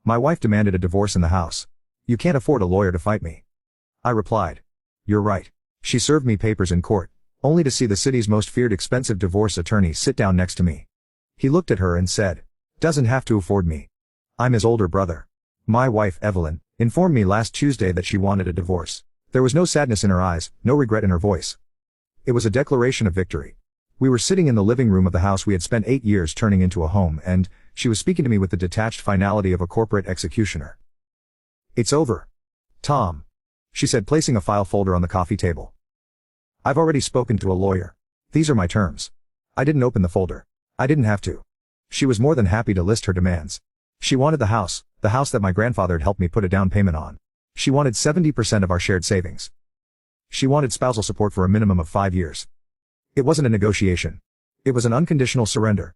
My wife demanded a divorce in the house. You can't afford a lawyer to fight me. I replied. You're right. She served me papers in court, only to see the city's most feared expensive divorce attorney sit down next to me. He looked at her and said, doesn't have to afford me. I'm his older brother. My wife, Evelyn, informed me last Tuesday that she wanted a divorce. There was no sadness in her eyes, no regret in her voice. It was a declaration of victory. We were sitting in the living room of the house we had spent 8 years turning into a home, and she was speaking to me with the detached finality of a corporate executioner. It's over. Tom. She said, placing a file folder on the coffee table. I've already spoken to a lawyer. These are my terms. I didn't open the folder. I didn't have to. She was more than happy to list her demands. She wanted the house that my grandfather had helped me put a down payment on. She wanted 70% of our shared savings. She wanted spousal support for a minimum of 5 years. It wasn't a negotiation. It was an unconditional surrender.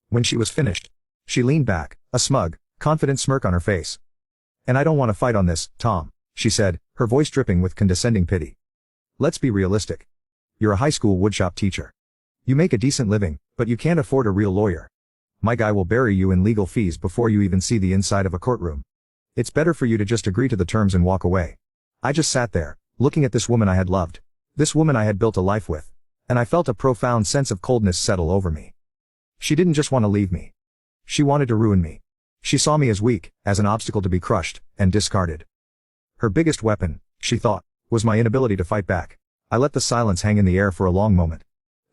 When she was finished, she leaned back, a smug, confident smirk on her face. And I don't want to fight on this, Tom, she said, her voice dripping with condescending pity. Let's be realistic. You're a high school woodshop teacher. You make a decent living, but you can't afford a real lawyer. My guy will bury you in legal fees before you even see the inside of a courtroom. It's better for you to just agree to the terms and walk away. I just sat there, looking at this woman I had loved, this woman I had built a life with, and I felt a profound sense of coldness settle over me. She didn't just want to leave me. She wanted to ruin me. She saw me as weak, as an obstacle to be crushed and discarded. Her biggest weapon, she thought, was my inability to fight back. I let the silence hang in the air for a long moment.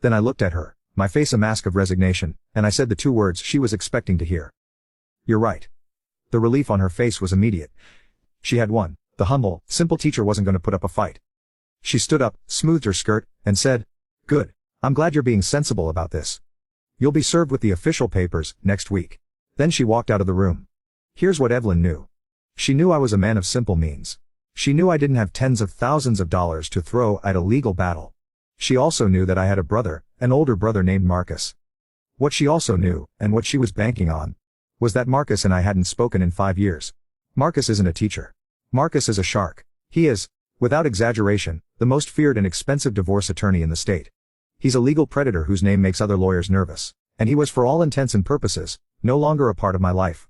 Then I looked at her, my face a mask of resignation, and I said the 2 words she was expecting to hear. You're right. The relief on her face was immediate. She had won. The humble, simple teacher wasn't going to put up a fight. She stood up, smoothed her skirt, and said, Good. I'm glad you're being sensible about this. You'll be served with the official papers next week. Then she walked out of the room. Here's what Evelyn knew. She knew I was a man of simple means. She knew I didn't have tens of thousands of dollars to throw at a legal battle. She also knew that I had a brother, an older brother named Marcus. What she also knew, and what she was banking on, was that Marcus and I hadn't spoken in 5 years. Marcus isn't a teacher. Marcus is a shark. He is, without exaggeration, the most feared and expensive divorce attorney in the state. He's a legal predator whose name makes other lawyers nervous, and he was, for all intents and purposes, no longer a part of my life.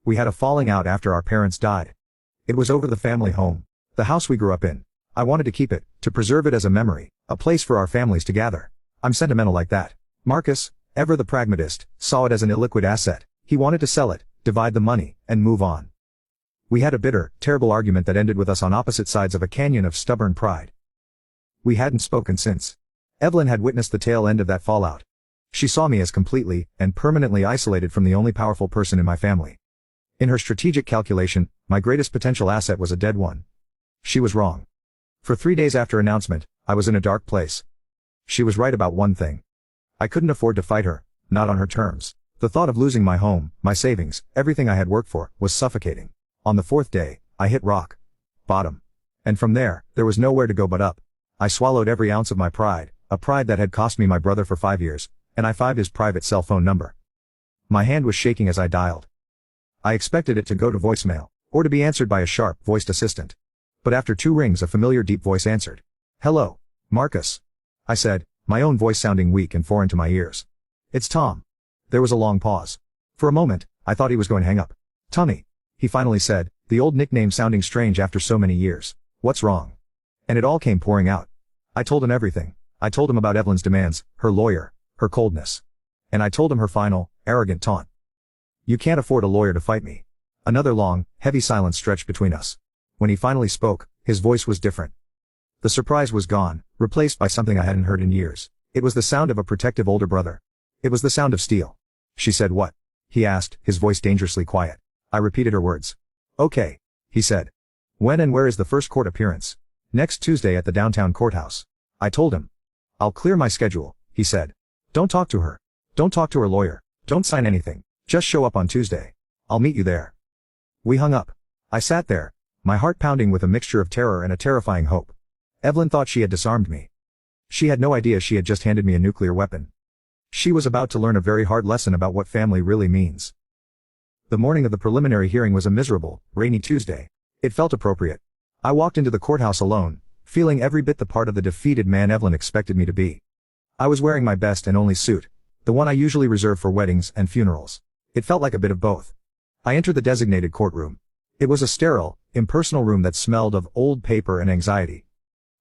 We had a falling out after our parents died. It was over the family home, the house we grew up in. I wanted to keep it, to preserve it as a memory, a place for our families to gather. I'm sentimental like that. Marcus, ever the pragmatist, saw it as an illiquid asset. He wanted to sell it, divide the money, and move on. We had a bitter, terrible argument that ended with us on opposite sides of a canyon of stubborn pride. We hadn't spoken since. Evelyn had witnessed the tail end of that fallout. She saw me as completely and permanently isolated from the only powerful person in my family. In her strategic calculation, my greatest potential asset was a dead one. She was wrong. For 3 days after announcement, I was in a dark place. She was right about one thing. I couldn't afford to fight her, not on her terms. The thought of losing my home, my savings, everything I had worked for, was suffocating. On the 4th day, I hit rock bottom. And from there was nowhere to go but up. I swallowed every ounce of my pride, a pride that had cost me my brother for 5 years, and I fived his private cell phone number. My hand was shaking as I dialed. I expected it to go to voicemail, or to be answered by a sharp-voiced assistant. But after 2 rings, a familiar deep voice answered. Hello, Marcus. I said, my own voice sounding weak and foreign to my ears. It's Tom. There was a long pause. For a moment, I thought he was going to hang up. Tommy, he finally said, the old nickname sounding strange after so many years. What's wrong? And it all came pouring out. I told him everything. I told him about Evelyn's demands, her lawyer, her coldness. And I told him her final, arrogant taunt. You can't afford a lawyer to fight me. Another long, heavy silence stretched between us. When he finally spoke, his voice was different. The surprise was gone, replaced by something I hadn't heard in years. It was the sound of a protective older brother. It was the sound of steel. She said what? He asked, his voice dangerously quiet. I repeated her words. Okay, he said. When and where is the first court appearance? Next Tuesday at the downtown courthouse. I told him. I'll clear my schedule, he said. Don't talk to her. Don't talk to her lawyer. Don't sign anything. Just show up on Tuesday. I'll meet you there. We hung up. I sat there, my heart pounding with a mixture of terror and a terrifying hope. Evelyn thought she had disarmed me. She had no idea she had just handed me a nuclear weapon. She was about to learn a very hard lesson about what family really means. The morning of the preliminary hearing was a miserable, rainy Tuesday. It felt appropriate. I walked into the courthouse alone, feeling every bit the part of the defeated man Evelyn expected me to be. I was wearing my best and only suit, the one I usually reserve for weddings and funerals. It felt like a bit of both. I entered the designated courtroom. It was a sterile, impersonal room that smelled of old paper and anxiety.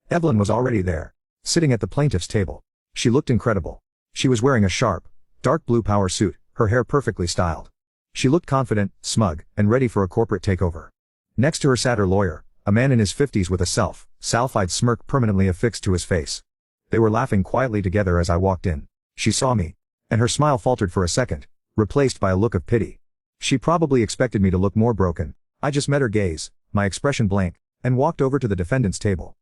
Evelyn was already there, sitting at the plaintiff's table. She looked incredible. She was wearing a sharp, dark blue power suit, her hair perfectly styled. She looked confident, smug, and ready for a corporate takeover. Next to her sat her lawyer, a man in his 50s with a salfied smirk permanently affixed to his face. They were laughing quietly together as I walked in. She saw me, and her smile faltered for a second, replaced by a look of pity. She probably expected me to look more broken. I just met her gaze, my expression blank, and walked over to the defendant's table.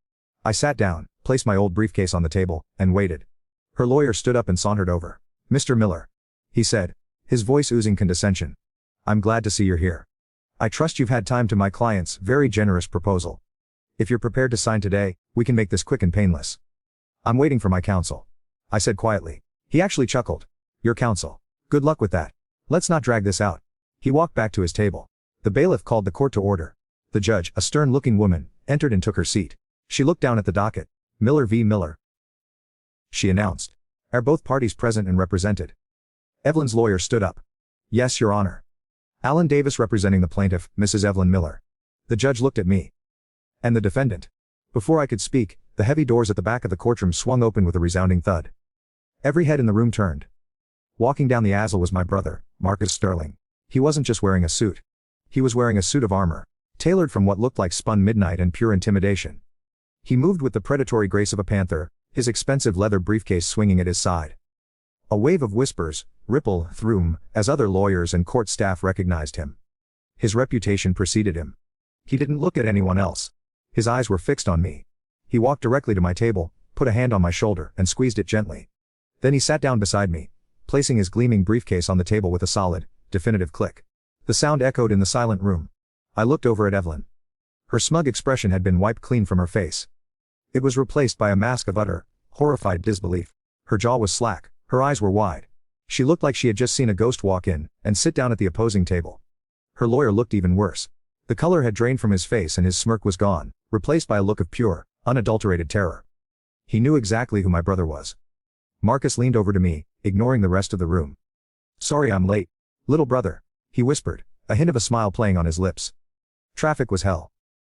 I sat down, placed my old briefcase on the table, and waited. Her lawyer stood up and sauntered over. "Mr. Miller," he said, his voice oozing condescension. "I'm glad to see you're here. I trust you've had time to my client's very generous proposal. If you're prepared to sign today, we can make this quick and painless." "I'm waiting for my counsel," I said quietly. He actually chuckled. "Your counsel. Good luck with that. Let's not drag this out." He walked back to his table. The bailiff called the court to order. The judge, a stern-looking woman, entered and took her seat. She looked down at the docket. "Miller v. Miller," she announced. "Are both parties present and represented?" Evelyn's lawyer stood up. "Yes, Your Honor. Alan Davis representing the plaintiff, Mrs. Evelyn Miller." The judge looked at me. "And the defendant?" Before I could speak, the heavy doors at the back of the courtroom swung open with a resounding thud. Every head in the room turned. Walking down the aisle was my brother, Marcus Sterling. He wasn't just wearing a suit. He was wearing a suit of armor, tailored from what looked like spun midnight and pure intimidation. He moved with the predatory grace of a panther, his expensive leather briefcase swinging at his side. A wave of whispers rippled through him as other lawyers and court staff recognized him. His reputation preceded him. He didn't look at anyone else. His eyes were fixed on me. He walked directly to my table, put a hand on my shoulder, and squeezed it gently. Then he sat down beside me, placing his gleaming briefcase on the table with a solid, definitive click. The sound echoed in the silent room. I looked over at Evelyn. Her smug expression had been wiped clean from her face. It was replaced by a mask of utter, horrified disbelief. Her jaw was slack, her eyes were wide. She looked like she had just seen a ghost walk in and sit down at the opposing table. Her lawyer looked even worse. The color had drained from his face and his smirk was gone, replaced by a look of pure, unadulterated terror. He knew exactly who my brother was. Marcus leaned over to me, ignoring the rest of the room. "Sorry I'm late, little brother," he whispered, a hint of a smile playing on his lips. "Traffic was hell."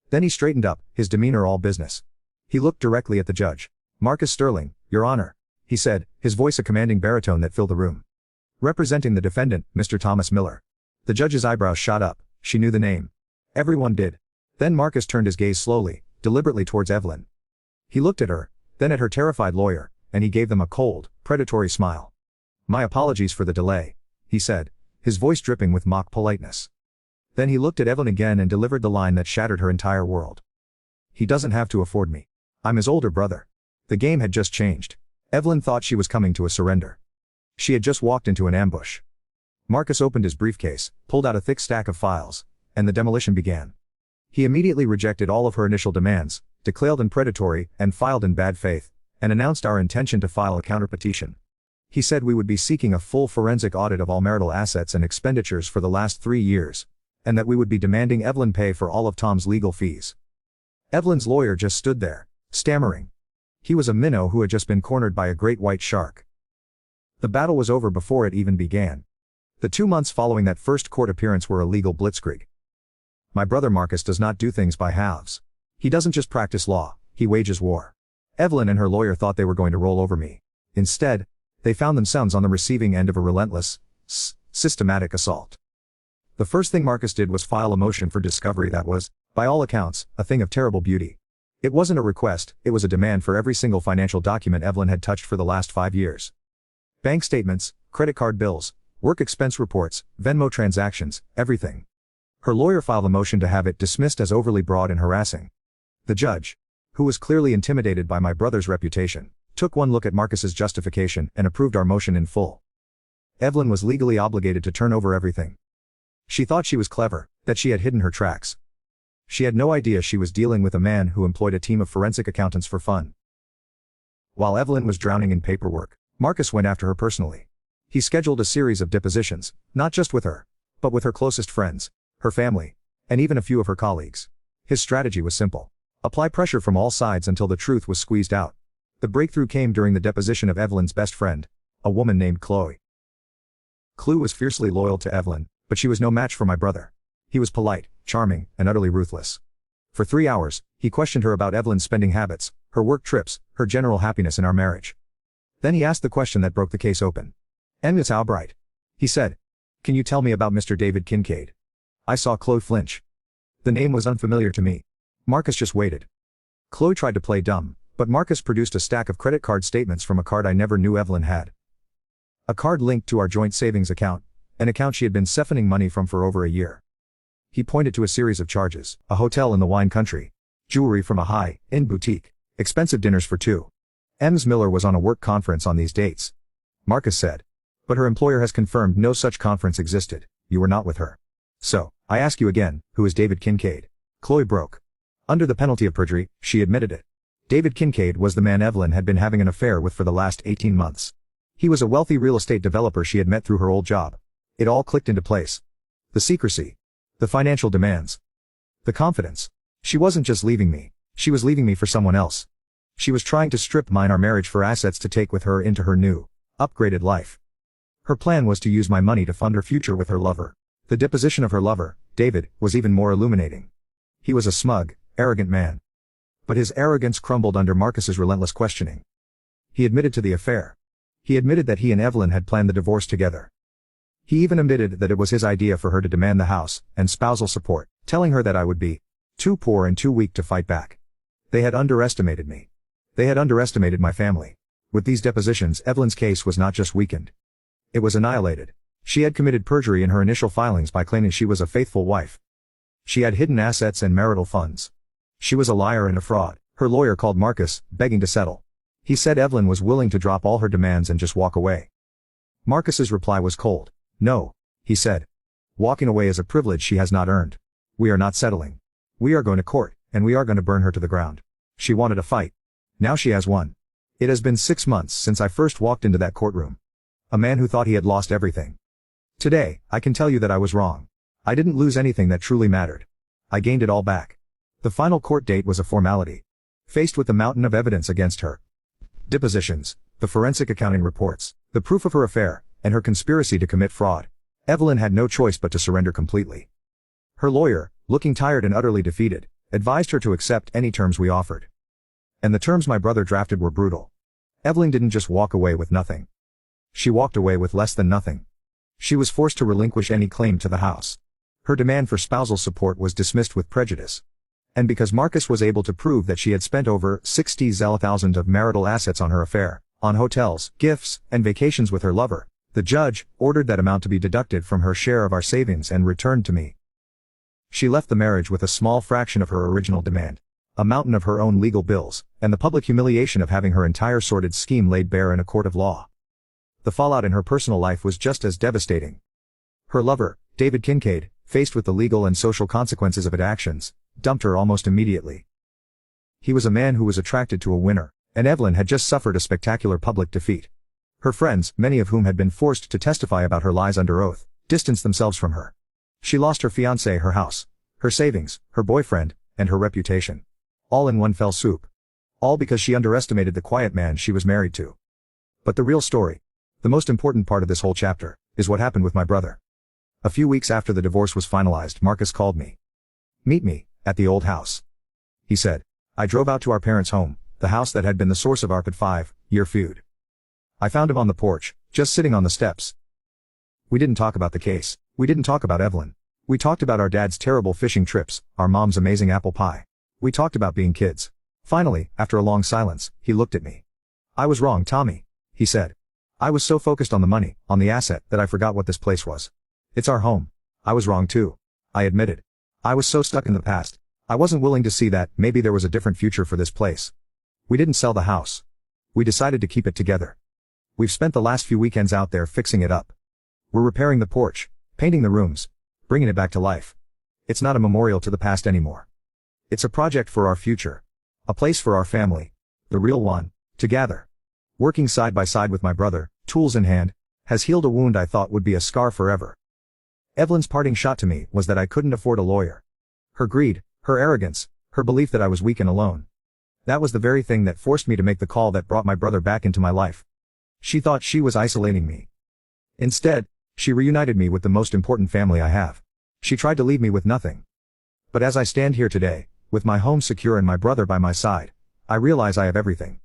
Then he straightened up, his demeanor all business. He looked directly at the judge. "Marcus Sterling, Your Honor," he said, his voice a commanding baritone that filled the room. "Representing the defendant, Mr. Thomas Miller." The judge's eyebrows shot up. She knew the name. Everyone did. Then Marcus turned his gaze slowly, deliberately towards Evelyn. He looked at her, then at her terrified lawyer, and he gave them a cold, predatory smile. "My apologies for the delay," he said, his voice dripping with mock politeness. Then he looked at Evelyn again and delivered the line that shattered her entire world. "He doesn't have to afford me. I'm his older brother." The game had just changed. Evelyn thought she was coming to a surrender. She had just walked into an ambush. Marcus opened his briefcase, pulled out a thick stack of files, and the demolition began. He immediately rejected all of her initial demands, declared them predatory and filed in bad faith, and announced our intention to file a counterpetition. He said we would be seeking a full forensic audit of all marital assets and expenditures for the last 3 years, and that we would be demanding Evelyn pay for all of Tom's legal fees. Evelyn's lawyer just stood there, stammering. He was a minnow who had just been cornered by a great white shark. The battle was over before it even began. The 2 months following that first court appearance were a legal blitzkrieg. My brother Marcus does not do things by halves. He doesn't just practice law, he wages war. Evelyn and her lawyer thought they were going to roll over me. Instead, they found themselves on the receiving end of a relentless, systematic assault. The first thing Marcus did was file a motion for discovery that was, by all accounts, a thing of terrible beauty. It wasn't a request, it was a demand for every single financial document Evelyn had touched for the last 5 years. Bank statements, credit card bills, work expense reports, Venmo transactions, everything. Her lawyer filed a motion to have it dismissed as overly broad and harassing. The judge, who was clearly intimidated by my brother's reputation, took one look at Marcus's justification and approved our motion in full. Evelyn was legally obligated to turn over everything. She thought she was clever, that she had hidden her tracks. She had no idea she was dealing with a man who employed a team of forensic accountants for fun. While Evelyn was drowning in paperwork, Marcus went after her personally. He scheduled a series of depositions, not just with her, but with her closest friends, her family, and even a few of her colleagues. His strategy was simple. Apply pressure from all sides until the truth was squeezed out. The breakthrough came during the deposition of Evelyn's best friend, a woman named Chloe. Chloe was fiercely loyal to Evelyn, But she was no match for my brother. He was polite, charming, and utterly ruthless. For 3 hours, he questioned her about Evelyn's spending habits, her work trips, her general happiness in our marriage. Then he asked the question that broke the case open. "Irepliedyou'reright," he said. "Can you tell me about Mr. David Kincaid?" I saw Chloe flinch. The name was unfamiliar to me. Marcus just waited. Chloe tried to play dumb, but Marcus produced a stack of credit card statements from a card I never knew Evelyn had. A card linked to our joint savings account, an account she had been siphoning money from for over a year. He pointed to a series of charges: a hotel in the wine country, jewelry from a high-end boutique, expensive dinners for two. Ms. Miller was on a work conference on these dates. Marcus said. But her employer has confirmed no such conference existed. You were not with her. So, I ask you again, who is David Kincaid? Chloe broke. Under the penalty of perjury, she admitted it. David Kincaid was the man Evelyn had been having an affair with for the last 18 months. He was a wealthy real estate developer she had met through her old job. It all clicked into place. The secrecy. The financial demands. The confidence. She wasn't just leaving me, she was leaving me for someone else. She was trying to strip mine our marriage for assets to take with her into her new, upgraded life. Her plan was to use my money to fund her future with her lover. The deposition of her lover, David, was even more illuminating. He was a smug, arrogant man. But his arrogance crumbled under Marcus's relentless questioning. He admitted to the affair. He admitted that he and Evelyn had planned the divorce together. He even admitted that it was his idea for her to demand the house and spousal support, telling her that I would be too poor and too weak to fight back. They had underestimated me. They had underestimated my family. With these depositions, Evelyn's case was not just weakened. It was annihilated. She had committed perjury in her initial filings by claiming she was a faithful wife. She had hidden assets and marital funds. She was a liar and a fraud. Her lawyer called Marcus, begging to settle. He said Evelyn was willing to drop all her demands and just walk away. Marcus's reply was cold. "No," he said. "Walking away is a privilege she has not earned. We are not settling. We are going to court, and we are going to burn her to the ground. She wanted a fight. Now she has one. It has been 6 months since I first walked into that courtroom. A man who thought he had lost everything. Today, I can tell you that I was wrong. I didn't lose anything that truly mattered. I gained it all back." The final court date was a formality. Faced with the mountain of evidence against her, depositions, the forensic accounting reports, the proof of her affair, and her conspiracy to commit fraud, Evelyn had no choice but to surrender completely. Her lawyer, looking tired and utterly defeated, advised her to accept any terms we offered. And the terms my brother drafted were brutal. Evelyn didn't just walk away with nothing. She walked away with less than nothing. She was forced to relinquish any claim to the house. Her demand for spousal support was dismissed with prejudice. And because Marcus was able to prove that she had spent over $60,000 of marital assets on her affair, on hotels, gifts, and vacations with her lover, the judge ordered that amount to be deducted from her share of our savings and returned to me. She left the marriage with a small fraction of her original demand, a mountain of her own legal bills, and the public humiliation of having her entire sordid scheme laid bare in a court of law. The fallout in her personal life was just as devastating. Her lover, David Kincaid, faced with the legal and social consequences of his actions, dumped her almost immediately. He was a man who was attracted to a winner, and Evelyn had just suffered a spectacular public defeat. Her friends, many of whom had been forced to testify about her lies under oath, distanced themselves from her. She lost her fiancé, her house, her savings, her boyfriend, and her reputation. All in one fell swoop. All because she underestimated the quiet man she was married to. But the real story, the most important part of this whole chapter, is what happened with my brother. A few weeks after the divorce was finalized, Marcus called me. "Meet me at the old house," he said. I drove out to our parents' home, the house that had been the source of our 5-year feud. I found him on the porch, just sitting on the steps. We didn't talk about the case. We didn't talk about Evelyn. We talked about our dad's terrible fishing trips, our mom's amazing apple pie. We talked about being kids. Finally, after a long silence, he looked at me. "I was wrong, Tommy," he said. "I was so focused on the money, on the asset, that I forgot what this place was. It's our home. I was wrong too," I admitted. "I was so stuck in the past. I wasn't willing to see that maybe there was a different future for this place. We didn't sell the house. We decided to keep it together. We've spent the last few weekends out there fixing it up. We're repairing the porch, painting the rooms, bringing it back to life. It's not a memorial to the past anymore. It's a project for our future. A place for our family. The real one, to gather." Working side by side with my brother, tools in hand, has healed a wound I thought would be a scar forever. Evelyn's parting shot to me was that I couldn't afford a lawyer. Her greed, her arrogance, her belief that I was weak and alone. That was the very thing that forced me to make the call that brought my brother back into my life. She thought she was isolating me. Instead, She reunited me with the most important family I have. She tried to leave me with nothing. But as I stand here today, with my home secure and my brother by my side, I realize I have everything.